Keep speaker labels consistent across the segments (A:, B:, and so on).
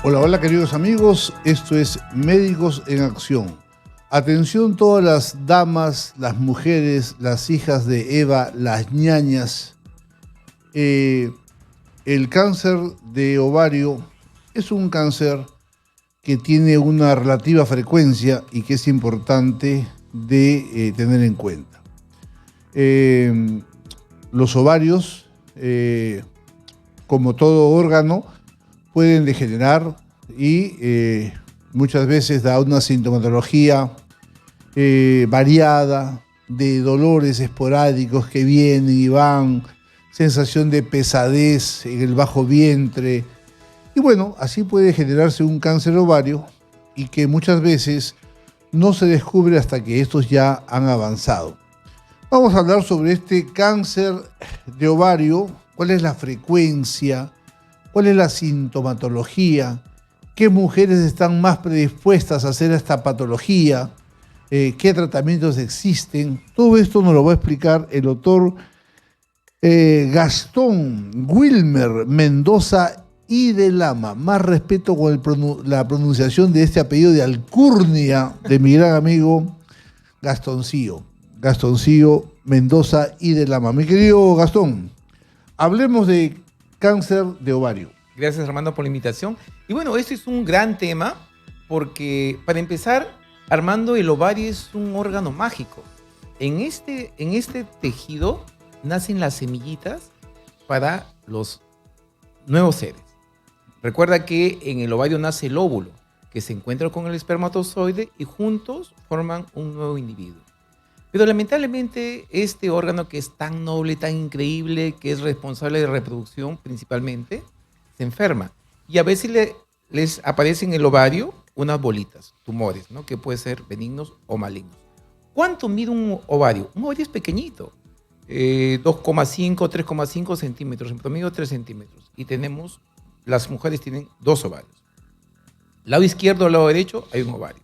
A: Hola, hola queridos amigos, esto es Médicos en Acción. Atención todas las damas, las mujeres, las hijas de Eva, las ñañas. Eh, el cáncer de ovario es un cáncer que tiene una relativa frecuencia y que es importante de tener en cuenta. Eh, los ovarios, como todo órgano, pueden degenerar y muchas veces da una sintomatología variada de dolores esporádicos que vienen y van, sensación de pesadez en el bajo vientre. Y bueno, así puede generarse un cáncer ovario y que muchas veces no se descubre hasta que estos ya han avanzado. Vamos a hablar sobre este cáncer de ovario, cuál es la frecuencia, cuál es la sintomatología, qué mujeres están más predispuestas a hacer esta patología, qué tratamientos existen. Todo esto nos lo va a explicar el doctor Gastón Wilmer Mendoza y de Lama. Más respeto con la pronunciación de este apellido de alcurnia de mi gran amigo Gastoncillo Mendoza y de Lama. Mi querido Gastón, hablemos de cáncer de ovario.
B: Gracias, Armando, por la invitación. Y bueno, este es un gran tema porque, para empezar, Armando, el ovario es un órgano mágico. En este tejido nacen las semillitas para los nuevos seres. Recuerda que en el ovario nace el óvulo, que se encuentra con el espermatozoide y juntos forman un nuevo individuo. Pero lamentablemente este órgano, que es tan noble, tan increíble, que es responsable de reproducción principalmente, se enferma. Y a veces les aparecen en el ovario unas bolitas, tumores, ¿no? Que pueden ser benignos o malignos. ¿Cuánto mide un ovario? Un ovario es pequeñito, 2,5, 3,5 centímetros, en promedio 3 centímetros. Y las mujeres tienen 2 ovarios. Lado izquierdo o lado derecho hay un ovario.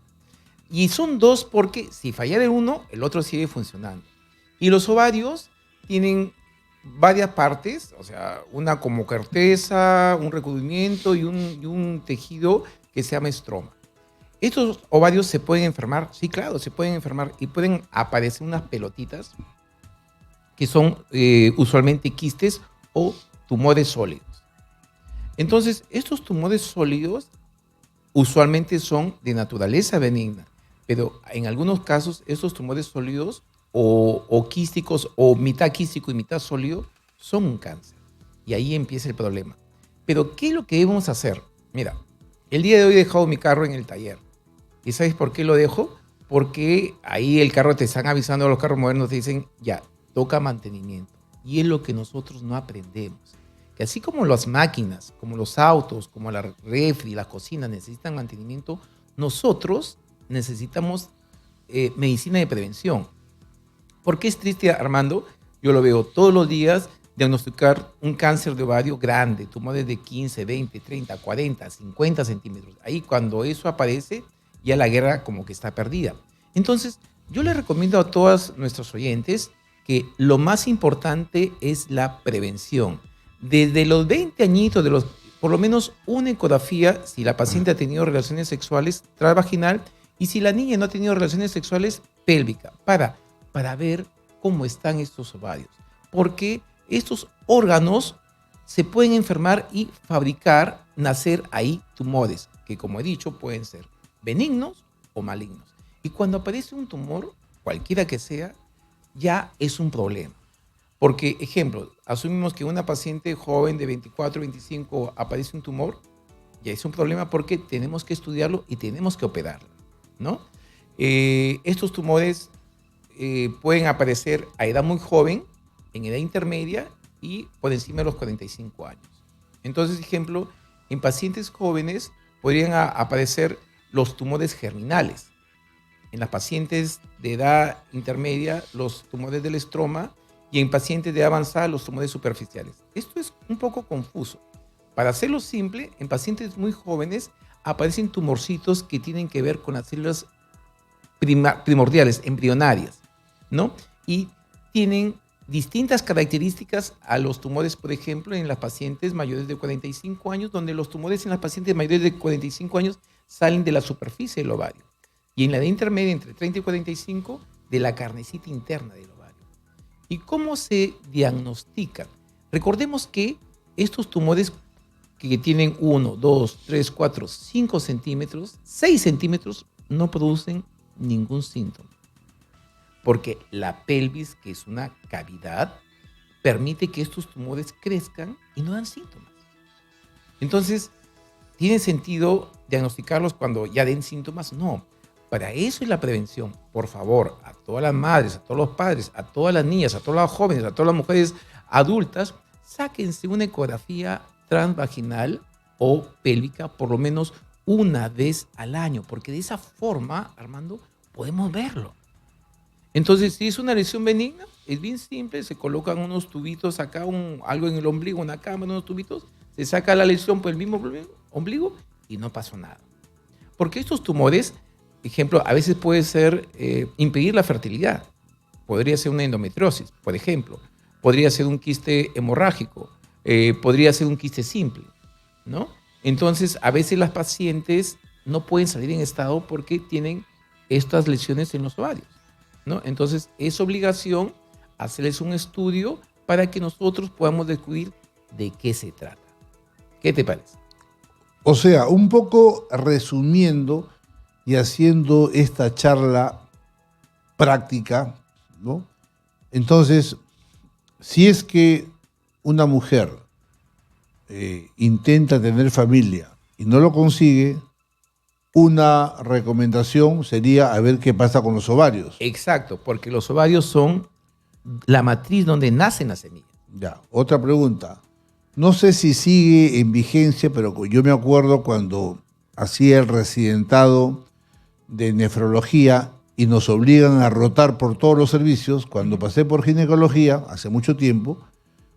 B: Y son 2 porque si fallara uno, el otro sigue funcionando. Y los ovarios tienen varias partes, o sea, una como corteza, un recubrimiento y un tejido que se llama estroma. ¿Estos ovarios se pueden enfermar? Sí, claro, se pueden enfermar y pueden aparecer unas pelotitas que son usualmente quistes o tumores sólidos. Entonces, estos tumores sólidos usualmente son de naturaleza benigna, pero en algunos casos estos tumores sólidos o quísticos o mitad quístico y mitad sólido son un cáncer. Y ahí empieza el problema. Pero ¿qué es lo que debemos hacer? Mira, el día de hoy he dejado mi carro en el taller. ¿Y sabes por qué lo dejo? Porque ahí el carro te están avisando, los carros modernos te dicen, ya, toca mantenimiento. Y es lo que nosotros no aprendemos. Que así como las máquinas, como los autos, como la refri, la cocina necesitan mantenimiento, nosotros necesitamos medicina de prevención. ¿Por qué es triste, Armando? Yo lo veo todos los días, diagnosticar un cáncer de ovario grande, tumores de 15, 20, 30, 40, 50 centímetros. Ahí cuando eso aparece, ya la guerra como que está perdida. Entonces, yo le recomiendo a todos nuestros oyentes que lo más importante es la prevención. Desde los 20 añitos, por lo menos una ecografía, si la paciente ha tenido relaciones sexuales transvaginal y si la niña no ha tenido relaciones sexuales pélvica, para ver cómo están estos ovarios. Porque estos órganos se pueden enfermar y nacer ahí tumores, que como he dicho pueden ser benignos o malignos. Y cuando aparece un tumor, cualquiera que sea, ya es un problema. Porque, ejemplo, asumimos que una paciente joven de 24, 25 aparece un tumor, ya es un problema porque tenemos que estudiarlo y tenemos que operarlo, ¿no? Estos tumores pueden aparecer a edad muy joven, en edad intermedia y por encima de los 45 años. Entonces, ejemplo, en pacientes jóvenes podrían aparecer los tumores germinales. En las pacientes de edad intermedia, los tumores del estroma, y en pacientes de edad avanzada, los tumores superficiales. Esto es un poco confuso. Para hacerlo simple, en pacientes muy jóvenes aparecen tumorcitos que tienen que ver con las células primordiales, embrionarias, ¿no? Y tienen distintas características a los tumores, por ejemplo, en las pacientes mayores de 45 años, donde los tumores en las pacientes mayores de 45 años salen de la superficie del ovario. Y en la de intermedia, entre 30 y 45, de la carnecita interna del ovario. ¿Y cómo se diagnostican? Recordemos que estos tumores que tienen 1, 2, 3, 4, 5 centímetros, 6 centímetros, no producen ningún síntoma. Porque la pelvis, que es una cavidad, permite que estos tumores crezcan y no dan síntomas. Entonces, ¿tiene sentido diagnosticarlos cuando ya den síntomas? No. Para eso es la prevención. Por favor, a todas las madres, a todos los padres, a todas las niñas, a todas las jóvenes, a todas las mujeres adultas, sáquense una ecografía transvaginal o pélvica por lo menos una vez al año, porque de esa forma, Armando, podemos verlo. Entonces, si es una lesión benigna, es bien simple, se colocan unos tubitos acá, algo en el ombligo, una cámara, unos tubitos, se saca la lesión por el mismo ombligo y no pasó nada. Porque estos tumores, ejemplo, a veces puede ser impedir la fertilidad. Podría ser una endometriosis, por ejemplo. Podría ser un quiste hemorrágico. Podría ser un quiste simple, ¿no? Entonces, a veces las pacientes no pueden salir en estado porque tienen estas lesiones en los ovarios, ¿no? Entonces, es obligación hacerles un estudio para que nosotros podamos descubrir de qué se trata. ¿Qué te parece?
A: O sea, un poco resumiendo y haciendo esta charla práctica, ¿no? Entonces, si es que una mujer intenta tener familia y no lo consigue, una recomendación sería a ver qué pasa con los ovarios.
B: Exacto, porque los ovarios son la matriz donde nacen las semillas.
A: Ya, otra pregunta. No sé si sigue en vigencia, pero yo me acuerdo cuando hacía el residentado de nefrología y nos obligan a rotar por todos los servicios, cuando pasé por ginecología, hace mucho tiempo,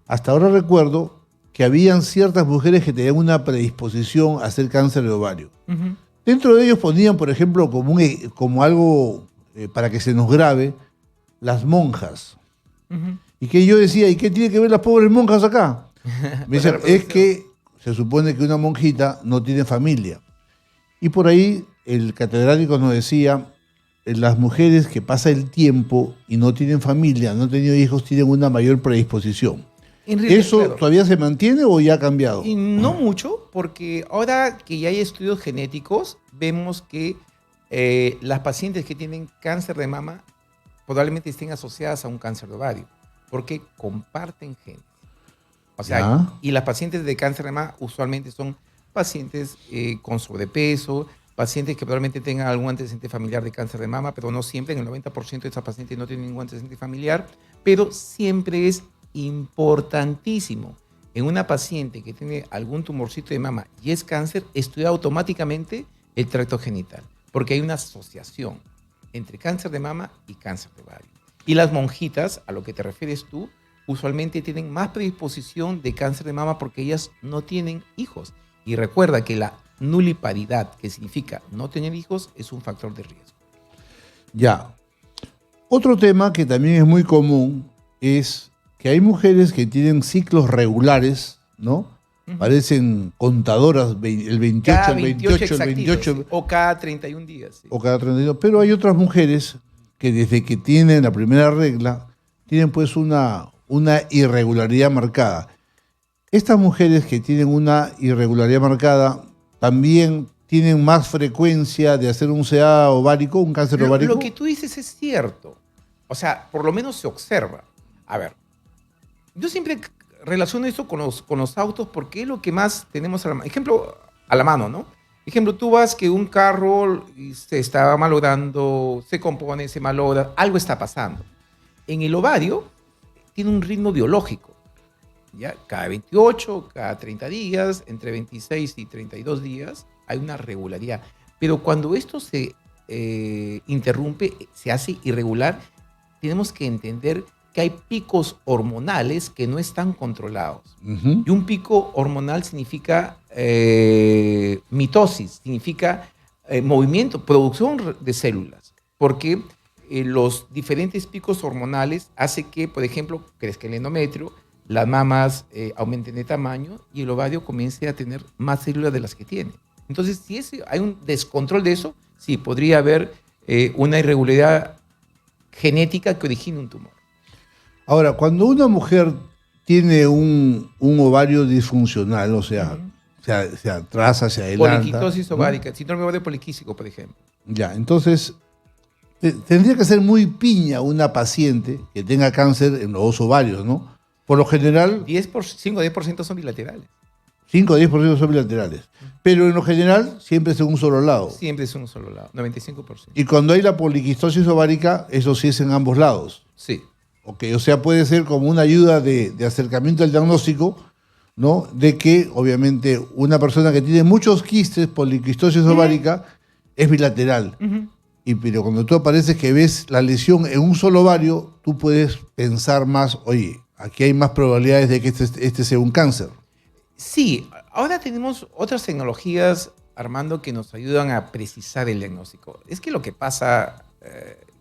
A: hasta ahora recuerdo que habían ciertas mujeres que tenían una predisposición a hacer cáncer de ovario.
B: Uh-huh.
A: Dentro de ellos ponían, por ejemplo, como algo para que se nos grabe, las monjas.
B: Uh-huh.
A: Y que yo decía, ¿y qué tiene que ver las pobres monjas acá? Me dicen, es que se supone que una monjita no tiene familia. Y por ahí el catedrático nos decía, las mujeres que pasa el tiempo y no tienen familia, no han tenido hijos, tienen una mayor predisposición. ¿Eso claro, todavía se mantiene o ya ha cambiado?
B: Y no mucho, porque ahora que ya hay estudios genéticos, vemos que las pacientes que tienen cáncer de mama probablemente estén asociadas a un cáncer de ovario, porque comparten genes. O sea, y las pacientes de cáncer de mama usualmente son pacientes con sobrepeso, pacientes que probablemente tengan algún antecedente familiar de cáncer de mama, pero no siempre, en el 90% de esas pacientes no tienen ningún antecedente familiar, pero siempre es importantísimo en una paciente que tiene algún tumorcito de mama y es cáncer, estudiar automáticamente el tracto genital, porque hay una asociación entre cáncer de mama y cáncer de ovario. Y las monjitas, a lo que te refieres tú, usualmente tienen más predisposición de cáncer de mama porque ellas no tienen hijos. Y recuerda que la nuliparidad, que significa no tener hijos, es un factor de riesgo.
A: Ya. Otro tema que también es muy común es que hay mujeres que tienen ciclos regulares, ¿no? Uh-huh. Parecen contadoras, el 28,
B: cada
A: el 28, el 28.
B: Sí. O cada 31 días. Sí.
A: O cada 31. Pero hay otras mujeres que desde que tienen la primera regla, tienen pues una irregularidad marcada. Estas mujeres que tienen una irregularidad marcada también tienen más frecuencia de hacer un CA ovárico, un cáncer ovárico.
B: Lo que tú dices es cierto. O sea, por lo menos se observa. A ver, yo siempre relaciono esto con los autos porque es lo que más tenemos a la mano, ¿no? Ejemplo, tú vas que un carro se está malogrando, se compone, se malogra, algo está pasando. En el ovario tiene un ritmo biológico. ¿Ya? Cada 28, cada 30 días, entre 26 y 32 días, hay una regularidad. Pero cuando esto se interrumpe, se hace irregular, tenemos que entender que hay picos hormonales que no están controlados. Uh-huh. Y un pico hormonal significa mitosis, significa movimiento, producción de células. Porque los diferentes picos hormonales hace que, por ejemplo, crezca el endometrio, las mamas aumenten de tamaño y el ovario comience a tener más células de las que tiene. Entonces, si hay un descontrol de eso, sí, podría haber una irregularidad genética que origine un tumor.
A: Ahora, cuando una mujer tiene un ovario disfuncional, o sea, se atrasa, se adelanta.
B: Poliquitosis ovárica, síndrome ovario poliquístico, por ejemplo.
A: Ya, entonces, tendría que ser muy piña una paciente que tenga cáncer en los dos ovarios, ¿no? Por lo general,
B: 5 o 10% son bilaterales.
A: 5 o 10% son bilaterales. Pero en lo general, siempre es en un solo lado.
B: Siempre es en un solo lado, 95%.
A: Y cuando hay la poliquistosis ovárica, eso sí es en ambos lados.
B: Sí.
A: Ok, o sea, puede ser como una ayuda de acercamiento al diagnóstico, ¿no? De que, obviamente, una persona que tiene muchos quistes, poliquistosis ovárica, es bilateral. Pero cuando tú apareces que ves la lesión en un solo ovario, tú puedes pensar más, oye, aquí hay más probabilidades de que este sea un cáncer.
B: Sí, ahora tenemos otras tecnologías, Armando, que nos ayudan a precisar el diagnóstico. Es que lo que pasa,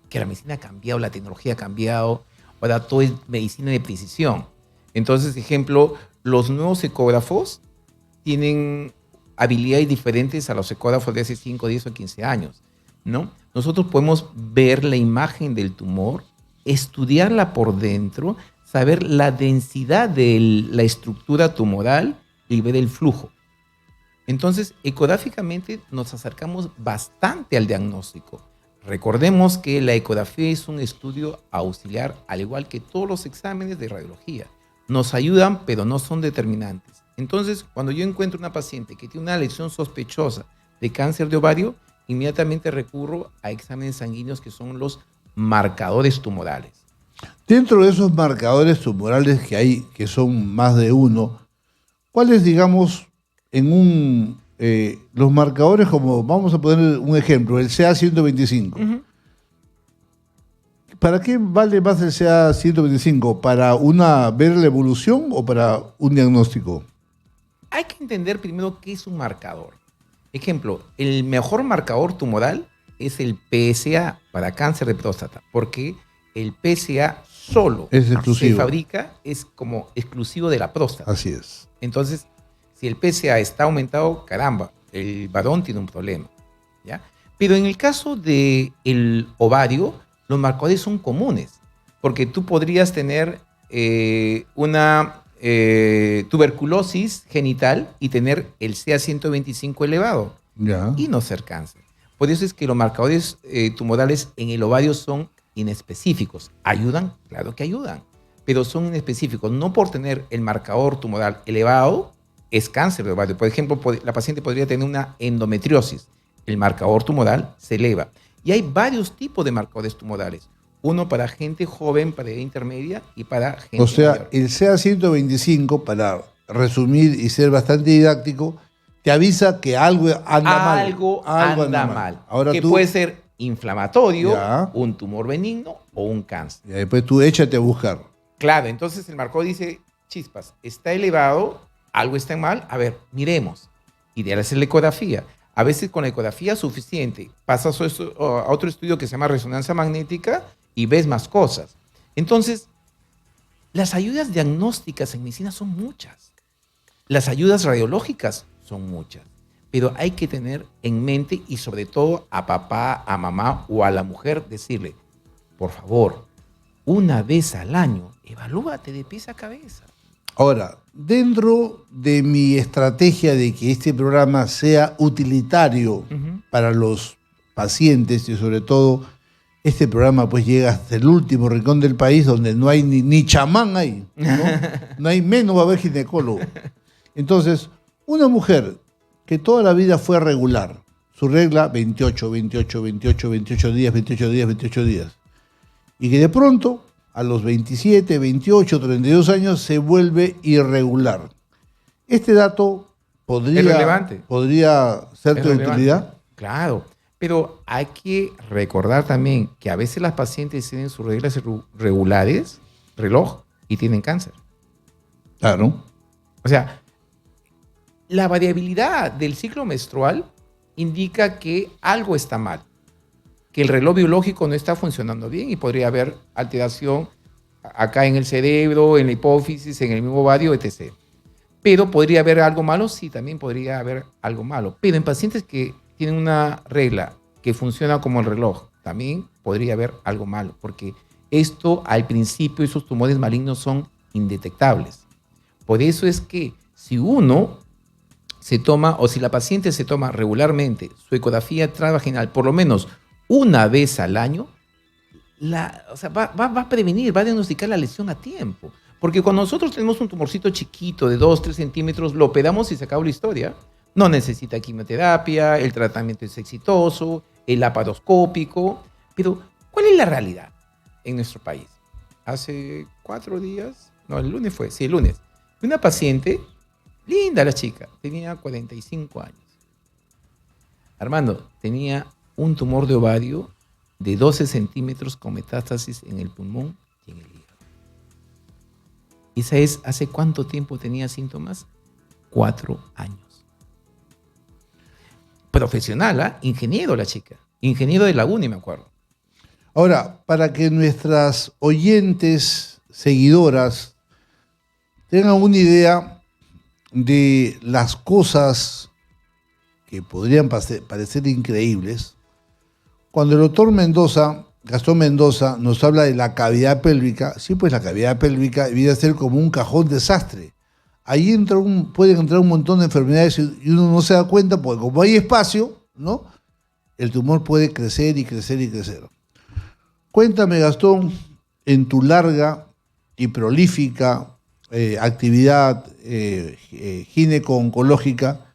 B: que la medicina ha cambiado, la tecnología ha cambiado, ahora todo es medicina de precisión. Entonces, ejemplo, los nuevos ecógrafos tienen habilidades diferentes a los ecógrafos de hace 5, 10 o 15 años, ¿no? Nosotros podemos ver la imagen del tumor, estudiarla por dentro, saber la densidad de la estructura tumoral y ver el flujo. Entonces, ecográficamente nos acercamos bastante al diagnóstico. Recordemos que la ecografía es un estudio auxiliar, al igual que todos los exámenes de radiología. Nos ayudan, pero no son determinantes. Entonces, cuando yo encuentro una paciente que tiene una lesión sospechosa de cáncer de ovario, inmediatamente recurro a exámenes sanguíneos que son los marcadores tumorales.
A: Dentro de esos marcadores tumorales que hay, que son más de uno, ¿cuáles, digamos, los marcadores, como vamos a poner un ejemplo, el CA125? ¿Para qué vale más el CA125? ¿Para ver la evolución o para un diagnóstico?
B: Hay que entender primero qué es un marcador. Ejemplo, el mejor marcador tumoral es el PSA para cáncer de próstata, porque el PSA solo se fabrica, es como exclusivo de la próstata.
A: Así es.
B: Entonces, si el PSA está aumentado, caramba, el varón tiene un problema, ¿ya? Pero en el caso del ovario, los marcadores son comunes, porque tú podrías tener una tuberculosis genital y tener el CA125 elevado y no ser cáncer. Por eso es que los marcadores tumorales en el ovario son inespecíficos. ¿Ayudan? Claro que ayudan, pero son inespecíficos. No por tener el marcador tumoral elevado es cáncer de ovario. Por ejemplo, la paciente podría tener una endometriosis. El marcador tumoral se eleva. Y hay varios tipos de marcadores tumorales. Uno para gente joven, para edad intermedia y para gente mayor.
A: O sea, el CA125, para resumir y ser bastante didáctico, te avisa que algo anda mal.
B: Algo anda mal. Ahora que puede ser inflamatorio, un tumor benigno o un cáncer.
A: Y después tú échate a buscar.
B: Claro, entonces el marcador dice, chispas, está elevado, algo está mal, a ver, miremos. Ideal es la ecografía. A veces con la ecografía suficiente, pasas a otro estudio que se llama resonancia magnética y ves más cosas. Entonces, las ayudas diagnósticas en medicina son muchas. Las ayudas radiológicas son muchas. Pero hay que tener en mente y sobre todo a papá, a mamá o a la mujer decirle, por favor, una vez al año, evalúate de pies a cabeza.
A: Ahora, dentro de mi estrategia de que este programa sea utilitario para los pacientes y sobre todo este programa pues llega hasta el último rincón del país donde no hay ni chamán ahí, ¿no? No hay menos, va a haber ginecólogo. Entonces, una mujer que toda la vida fue regular, su regla 28 días, y que de pronto a los 27, 28, 32 años se vuelve irregular. Este dato podría ser de utilidad.
B: Claro, pero hay que recordar también que a veces las pacientes tienen sus reglas regulares, reloj, y tienen cáncer.
A: Claro.
B: O sea, la variabilidad del ciclo menstrual indica que algo está mal. que el reloj biológico no está funcionando bien y podría haber alteración acá en el cerebro, en la hipófisis, en el mismo ovario, etc. Pero ¿podría haber algo malo? Sí, también podría haber algo malo. Pero en pacientes que tienen una regla que funciona como el reloj, también podría haber algo malo, porque esto al principio, esos tumores malignos son indetectables. Por eso es que si uno se toma, o si la paciente se toma regularmente su ecografía transvaginal por lo menos una vez al año, va a prevenir, va a diagnosticar la lesión a tiempo. Porque cuando nosotros tenemos un tumorcito chiquito de 2, 3 centímetros, lo operamos y se acabó la historia. No necesita quimioterapia, el tratamiento es exitoso, el laparoscópico. Pero, ¿cuál es la realidad en nuestro país? Hace 4 días, no, el lunes fue, sí, el lunes, una paciente, linda la chica, tenía 45 años. Armando, tenía un tumor de ovario de 12 centímetros con metástasis en el pulmón y en el hígado. ¿Y sabes hace cuánto tiempo tenía síntomas? 4 años. Profesional, ¿eh? Ingeniero la chica. Ingeniero de la UNI, me acuerdo.
A: Ahora, para que nuestras oyentes, seguidoras, tengan una idea de las cosas que podrían parecer increíbles, cuando el doctor Gastón Mendoza, nos habla de la cavidad pélvica, sí, pues la cavidad pélvica viene a ser como un cajón desastre. Ahí pueden entrar un montón de enfermedades y uno no se da cuenta, porque como hay espacio, ¿no? El tumor puede crecer y crecer y crecer. Cuéntame, Gastón, en tu larga y prolífica actividad gineco-oncológica,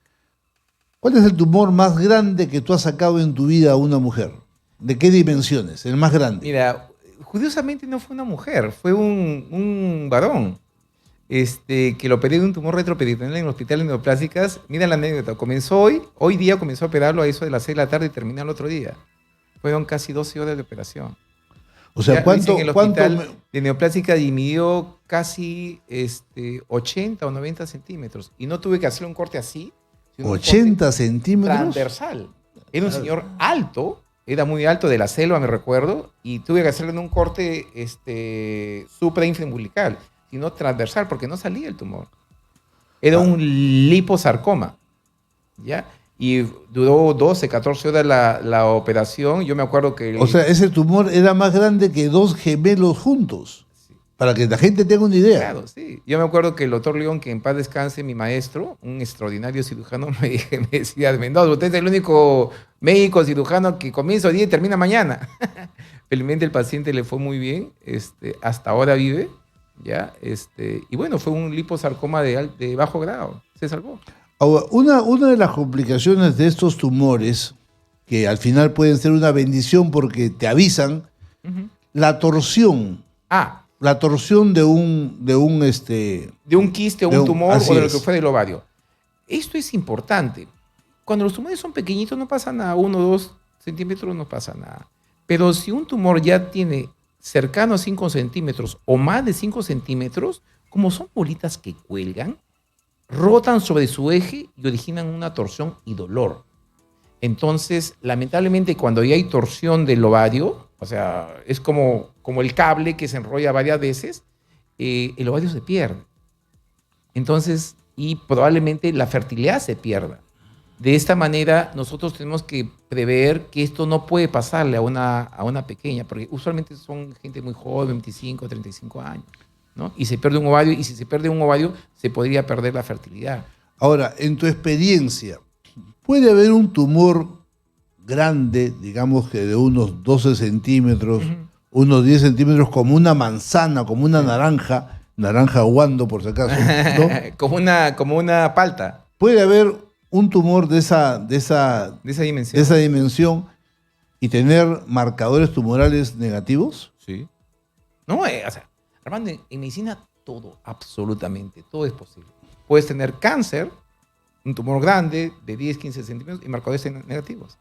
A: ¿cuál es el tumor más grande que tú has sacado en tu vida a una mujer? ¿De qué dimensiones? El más grande.
B: Mira, curiosamente no fue una mujer, fue un varón. Que lo operé de un tumor retroperitoneal en el hospital de neoplásicas. Mira la anécdota, comenzó hoy día comenzó a operarlo a eso de las 6 de la tarde y terminó el otro día. Fueron casi 12 horas de operación.
A: O sea, ¿cuánto?
B: En el hospital de neoplásica midió casi 80 o 90 centímetros. Y no tuve que hacerle un corte así. Sino
A: 80 centímetros.
B: Transversal. Era un señor alto, era muy alto, de la selva, me recuerdo, y tuve que hacerle un corte suprainfraumbilical, sino transversal, porque no salía el tumor. Era un liposarcoma, ¿ya? Y duró 12, 14 horas la operación. Yo me acuerdo que...
A: O sea, ese tumor era más grande que 2 gemelos juntos. Sí. Para que la gente tenga una idea.
B: Claro, sí. Yo me acuerdo que el doctor León, que en paz descanse, mi maestro, un extraordinario cirujano, me decía, Mendoza, usted es el único médico cirujano que comienza hoy día y termina mañana. Felizmente el paciente le fue muy bien. Hasta ahora vive. ¿Ya? Y bueno, fue un liposarcoma de bajo grado. Se salvó.
A: Ahora, una de las complicaciones de estos tumores, que al final pueden ser una bendición porque te avisan, la torsión. La torsión de un
B: quiste o un tumor o de lo que fue del ovario. Esto es importante. Cuando los tumores son pequeñitos no pasa nada, 1 o 2 centímetros no pasa nada. Pero si un tumor ya tiene cercano a 5 centímetros o más de 5 centímetros, como son bolitas que cuelgan, rotan sobre su eje y originan una torsión y dolor. Entonces, lamentablemente, cuando ya hay torsión del ovario, o sea, es como el cable que se enrolla varias veces, el ovario se pierde. Entonces, y probablemente la fertilidad se pierda. De esta manera, nosotros tenemos que prever que esto no puede pasarle a una pequeña, porque usualmente son gente muy joven, 25, 35 años. ¿No? Y se pierde un ovario, y si se pierde un ovario, se podría perder la fertilidad.
A: Ahora, en tu experiencia, ¿puede haber un tumor grande, digamos que de unos 12 centímetros, unos 10 centímetros, como una manzana, como una naranja guando por si acaso, ¿no?
B: como una palta?
A: ¿Puede haber un tumor de esa dimensión y tener marcadores tumorales negativos?
B: Sí. No, Armando, en medicina todo, absolutamente, todo es posible. Puedes tener cáncer, un tumor grande de 10, 15 centímetros y marcadores negativos.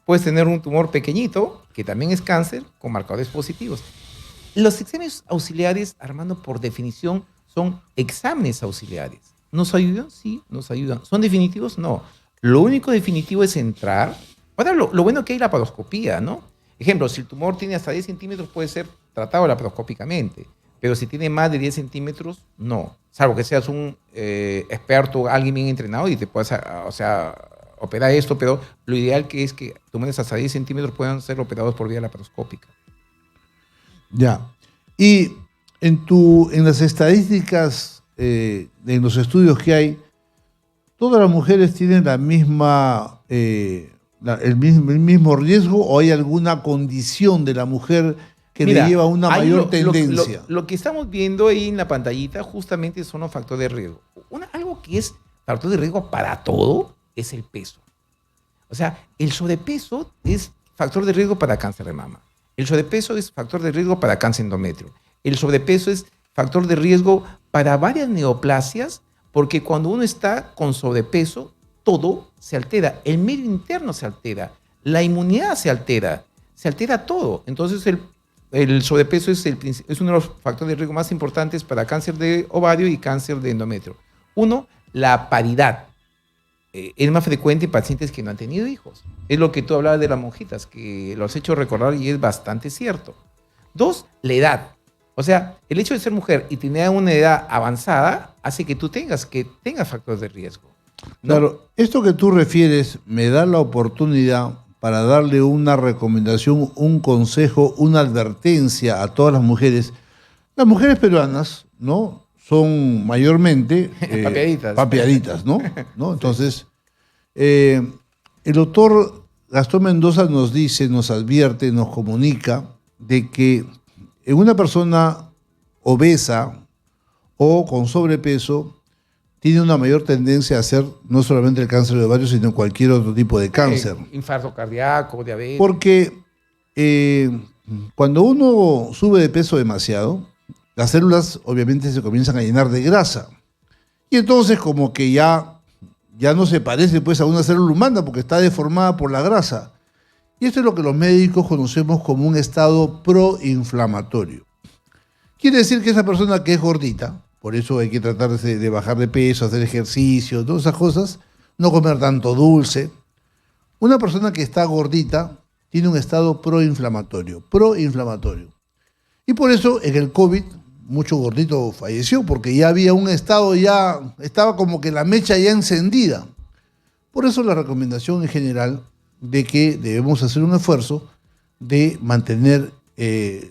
B: Puedes tener un tumor pequeñito, que también es cáncer, con marcadores positivos. Los exámenes auxiliares, Armando, por definición, son exámenes auxiliares. ¿Nos ayudan? Sí, nos ayudan. ¿Son definitivos? No. Lo único definitivo es entrar. Ahora, lo bueno que hay la laparoscopía, ¿no? Ejemplo, si el tumor tiene hasta 10 centímetros, puede ser tratado laparoscópicamente. Pero si tiene más de 10 centímetros, no. Salvo que seas un experto, alguien bien entrenado y te puedas, o sea, operar esto, pero lo ideal que es que tumores hasta 10 centímetros puedan ser operados por vía laparoscópica.
A: Ya. Y en las estadísticas, en los estudios que hay, ¿todas las mujeres tienen la misma, el mismo riesgo o hay alguna condición de la mujer que le lleva a una mayor tendencia?
B: Lo que estamos viendo ahí en la pantallita justamente son los factores de riesgo. Algo que es factor de riesgo para todo es el peso. O sea, el sobrepeso es factor de riesgo para cáncer de mama. El sobrepeso es factor de riesgo para cáncer endometrio. El sobrepeso es factor de riesgo para varias neoplasias, porque cuando uno está con sobrepeso, todo se altera. El medio interno se altera, la inmunidad se altera todo. Entonces el sobrepeso es uno de los factores de riesgo más importantes para cáncer de ovario y cáncer de endometrio. Uno, la paridad. Es más frecuente en pacientes que no han tenido hijos. Es lo que tú hablabas de las monjitas, que lo has hecho recordar y es bastante cierto. Dos, la edad. O sea, el hecho de ser mujer y tener una edad avanzada hace que tú tengas factores de riesgo, ¿no?
A: Claro, esto que tú refieres me da la oportunidad para darle una recomendación, un consejo, una advertencia a todas las mujeres. Las mujeres peruanas, ¿no?, son mayormente papiaditas, ¿no? Entonces, el doctor Gastón Mendoza nos dice, nos advierte, nos comunica de que en una persona obesa o con sobrepeso tiene una mayor tendencia a hacer no solamente el cáncer de ovario, sino cualquier otro tipo de cáncer.
B: Infarto cardíaco, diabetes.
A: Porque cuando uno sube de peso demasiado, las células obviamente se comienzan a llenar de grasa. Y entonces como que ya no se parece pues a una célula humana porque está deformada por la grasa. Y esto es lo que los médicos conocemos como un estado proinflamatorio. Quiere decir que esa persona que es gordita, por eso hay que tratar de bajar de peso, hacer ejercicio, todas esas cosas, no comer tanto dulce. Una persona que está gordita tiene un estado proinflamatorio. Y por eso en el COVID mucho gordito falleció, porque ya había un estado, ya estaba como que la mecha ya encendida. Por eso la recomendación en general de que debemos hacer un esfuerzo de mantener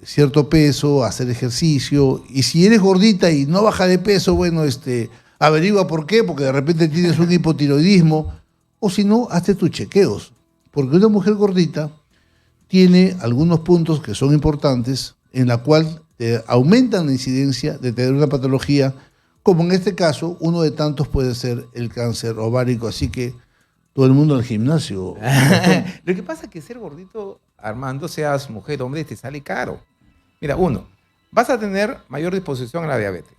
A: cierto peso, hacer ejercicio, y si eres gordita y no baja de peso, bueno, averigua por qué, porque de repente tienes un hipotiroidismo, o si no, hazte tus chequeos, porque una mujer gordita tiene algunos puntos que son importantes, en la cual aumentan la incidencia de tener una patología, como en este caso, uno de tantos puede ser el cáncer ovárico, así que todo el mundo al gimnasio.
B: Lo que pasa es que ser gordito, Armando, seas mujer o hombre, te sale caro. Mira, uno, vas a tener mayor disposición a la diabetes.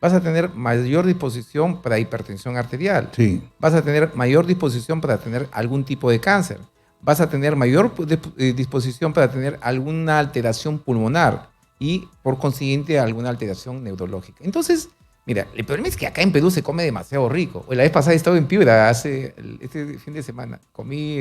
B: Vas a tener mayor disposición para hipertensión arterial.
A: Sí.
B: Vas a tener mayor disposición para tener algún tipo de cáncer. Vas a tener mayor disposición para tener alguna alteración pulmonar y, por consiguiente, alguna alteración neurológica. Entonces, mira, el problema es que acá en Perú se come demasiado rico. La vez pasada he estado en Piura, este fin de semana. Comí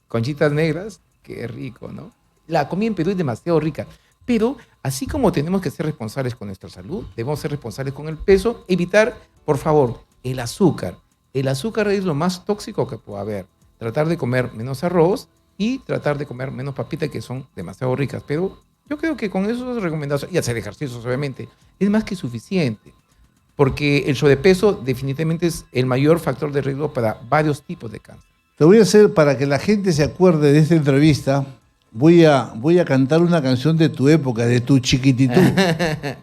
B: conchitas negras, qué rico, ¿no? La comida en Perú es demasiado rica. Pero, así como tenemos que ser responsables con nuestra salud, debemos ser responsables con el peso, evitar, por favor, el azúcar. El azúcar es lo más tóxico que puede haber. Tratar de comer menos arroz y tratar de comer menos papitas, que son demasiado ricas. Pero yo creo que con esas recomendaciones, y hacer ejercicios obviamente, es más que suficiente. Porque el sobrepeso definitivamente es el mayor factor de riesgo para varios tipos de cáncer.
A: Te voy a hacer, para que la gente se acuerde de esta entrevista, voy a cantar una canción de tu época, de tu chiquititú.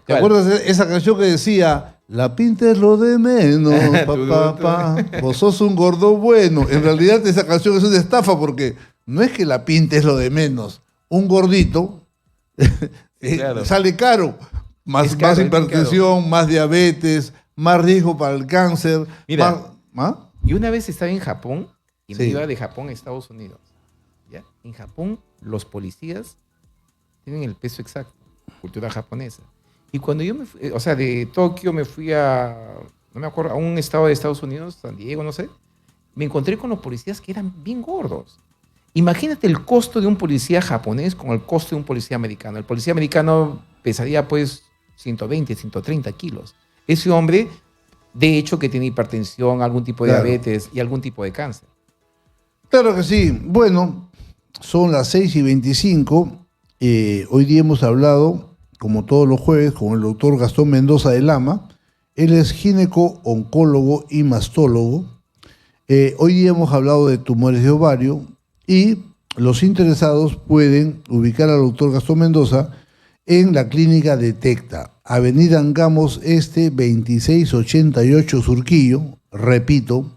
A: ¿Te acuerdas de esa canción que decía... La pinta es lo de menos, papá, vos sos un gordo bueno? En realidad esa canción es una estafa porque no es que la pinta es lo de menos. Un gordito claro, sale caro. Más hipertensión, más diabetes, más riesgo para el cáncer.
B: Mira, y una vez estaba en Japón y me iba de Japón a Estados Unidos. ¿Ya? En Japón los policías tienen el peso exacto, cultura japonesa. Y cuando yo me fui, o sea, de Tokio me fui no me acuerdo, a un estado de Estados Unidos, San Diego, no sé, me encontré con los policías que eran bien gordos. Imagínate el costo de un policía japonés con el costo de un policía americano. El policía americano pesaría pues 120, 130 kilos. Ese hombre, de hecho, que tiene hipertensión, algún tipo de
A: Claro.
B: diabetes y algún tipo de cáncer.
A: Claro que sí. Bueno, son las 6:25. Hoy día hemos hablado, como todos los jueves, con el doctor Gastón Mendoza de Lama. Él es gineco, oncólogo y mastólogo. Hoy día hemos hablado de tumores de ovario y los interesados pueden ubicar al doctor Gastón Mendoza en la clínica Detecta, Avenida Angamos Este 2688 Surquillo, repito,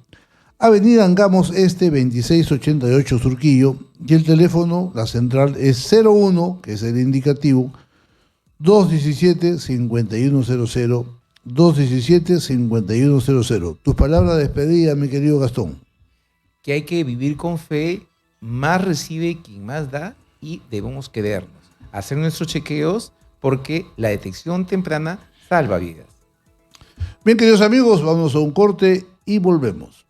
A: Avenida Angamos Este 2688 Surquillo, y el teléfono, la central, es 01, que es el indicativo, 217-5100, 217-5100. Tus palabras de despedida, mi querido Gastón.
B: Que hay que vivir con fe, más recibe quien más da y debemos querernos. Hacer nuestros chequeos porque la detección temprana salva vidas.
A: Bien, queridos amigos, vamos a un corte y volvemos.